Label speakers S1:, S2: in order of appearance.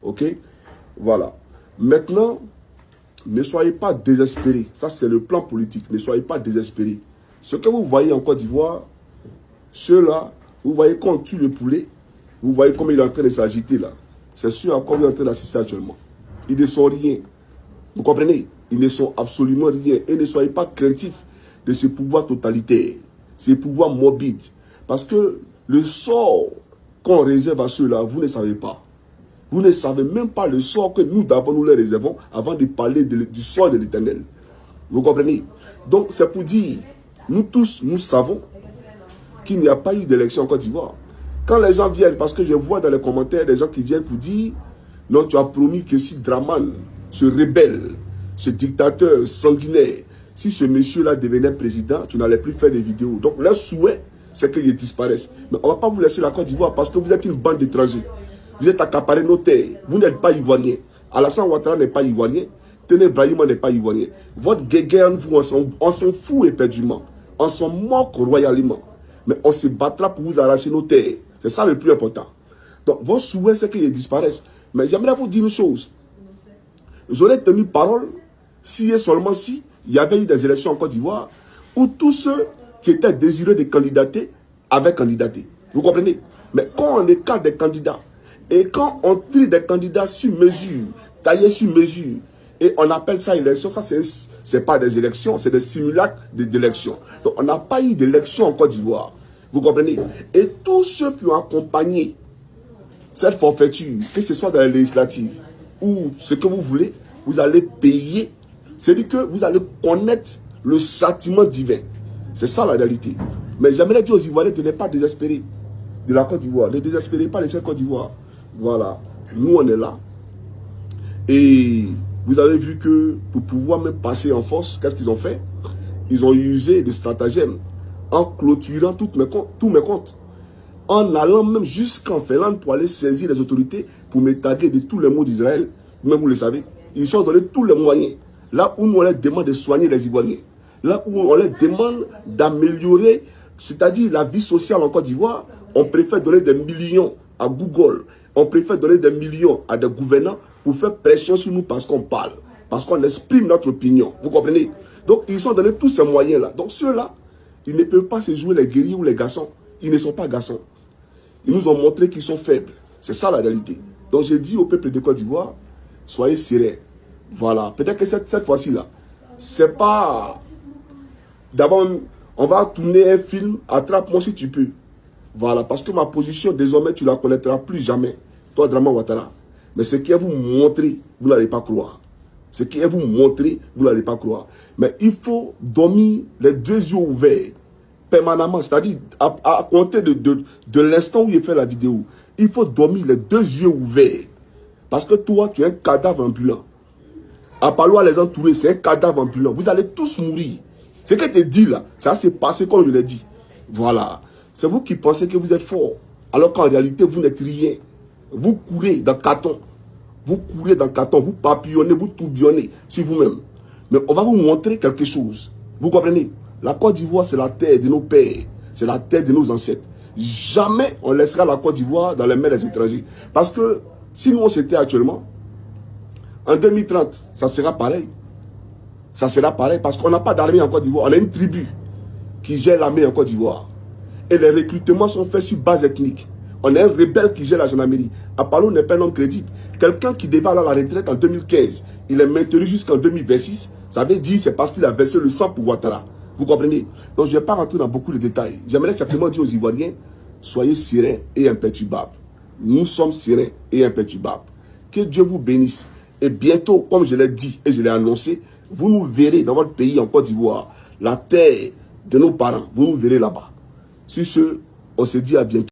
S1: Ok? Voilà. Maintenant, ne soyez pas désespérés. Ça, c'est le plan politique. Ne soyez pas désespérés. Ce que vous voyez en Côte d'Ivoire, ceux-là, vous voyez quand on tue le poulet, vous voyez comment il est en train de s'agiter là. C'est sûr à quoi vous êtes en train d'assister actuellement. Ils ne sont rien. Vous comprenez? Ils ne sont absolument rien. Et ne soyez pas craintifs de ce pouvoir totalitaire, ce pouvoir morbide. Parce que le sort qu'on réserve à ceux-là, vous ne savez pas. Vous ne savez même pas le sort que nous d'abord nous les réservons avant de parler du sort de l'Éternel. Vous comprenez? Donc c'est pour dire, nous tous, nous savons qu'il n'y a pas eu d'élection en Côte d'Ivoire. Quand les gens viennent, parce que je vois dans les commentaires des gens qui viennent pour dire, non, tu as promis que si Draman, ce rebelle, ce dictateur sanguinaire, si ce monsieur-là devenait président, tu n'allais plus faire des vidéos. Donc leur souhait, c'est qu'il disparaisse. Mais on ne va pas vous laisser la Côte d'Ivoire parce que vous êtes une bande d'étrangers. Vous êtes accaparés nos terres. Vous n'êtes pas ivoirien. Alassane Ouattara n'est pas ivoirien. Téné Brahima n'est pas ivoirien. Votre guéguerre, on s'en fout éperdument. On s'en moque royalement. Mais on se battra pour vous arracher nos terres. C'est ça le plus important. Donc, vos souhaits, c'est qu'ils disparaissent. Mais j'aimerais vous dire une chose. J'aurais tenu parole si et seulement si il y avait eu des élections en Côte d'Ivoire où tous ceux qui étaient désireux de candidater avaient candidaté. Vous comprenez? Mais quand on écarte des candidats et quand on trie des candidats sur mesure, taillés sur mesure, et on appelle ça élection, ça c'est pas des élections, c'est des simulacres d'élections. Donc on n'a pas eu d'élection en Côte d'Ivoire. Vous comprenez? Et tous ceux qui ont accompagné cette forfaiture, que ce soit dans les législatives ou ce que vous voulez, vous allez payer. C'est-à-dire que vous allez connaître le châtiment divin. C'est ça la réalité. Mais j'aimerais dire aux Ivoiriens de ne pas désespérer de la Côte d'Ivoire. Ne désespérez pas de cette Côte d'Ivoire. Voilà. Nous, on est là. Et vous avez vu que pour pouvoir même passer en force, qu'est-ce qu'ils ont fait? Ils ont usé des stratagèmes en clôturant tous mes comptes. En allant même jusqu'en Finlande pour aller saisir les autorités pour me taguer de tous les mots d'Israël. Même vous le savez. Ils ont donné tous les moyens. Là où on leur demande de soigner les Ivoiriens. Là où on leur demande d'améliorer, c'est-à-dire la vie sociale en Côte d'Ivoire, on préfère donner des millions à Google. On préfère donner des millions à des gouvernants pour faire pression sur nous parce qu'on parle. Parce qu'on exprime notre opinion. Vous comprenez? Donc, ils ont donné tous ces moyens-là. Donc, ceux-là, ils ne peuvent pas se jouer les guerriers ou les garçons. Ils ne sont pas garçons. Ils nous ont montré qu'ils sont faibles. C'est ça la réalité. Donc, j'ai dit au peuple de Côte d'Ivoire, soyez sereins. Voilà. Peut-être que cette fois-ci-là, c'est pas... D'abord, on va tourner un film, attrape-moi si tu peux. Voilà. Parce que ma position, désormais, tu ne la connaîtras plus jamais. Toi, Draman Ouattara. Mais ce qui est vous montrer, vous n'allez pas croire. Ce qui est vous montrer, vous n'allez pas croire. Mais il faut dormir les deux yeux ouverts, permanemment. C'est-à-dire, à compter de l'instant où il fait la vidéo, il faut dormir les deux yeux ouverts. Parce que toi, tu es un cadavre ambulant. À Palois, les entourer, c'est un cadavre ambulant. Vous allez tous mourir. Ce que je te dis là, ça s'est passé comme je l'ai dit. Voilà. C'est vous qui pensez que vous êtes fort. Alors qu'en réalité, vous n'êtes rien. Vous courez dans le carton. Vous courez dans le carton. Vous papillonnez, vous tourbillonnez sur vous-même. Mais on va vous montrer quelque chose. Vous comprenez? La Côte d'Ivoire, c'est la terre de nos pères. C'est la terre de nos ancêtres. Jamais on laissera la Côte d'Ivoire dans les mains des étrangers. Parce que si nous on s'était actuellement, en 2030, ça sera pareil. Ça sera pareil parce qu'on n'a pas d'armée en Côte d'Ivoire. On a une tribu qui gère l'armée en Côte d'Ivoire. Et les recrutements sont faits sur base ethnique. On a un rebelle qui gère la gendarmerie. Apollo n'est pas un homme crédible. Quelqu'un qui devait aller à la retraite en 2015, il est maintenu jusqu'en 2026. Ça veut dire c'est parce qu'il a versé le sang pour Ouattara. Vous comprenez? Donc je ne vais pas rentrer dans beaucoup de détails. J'aimerais simplement dire aux Ivoiriens, soyez sereins et imperturbables. Nous sommes sereins et imperturbables. Que Dieu vous bénisse. Et bientôt, comme je l'ai dit et je l'ai annoncé, vous nous verrez dans votre pays en Côte d'Ivoire, la terre de nos parents. Vous nous verrez là-bas. Sur ce, on se dit à bientôt.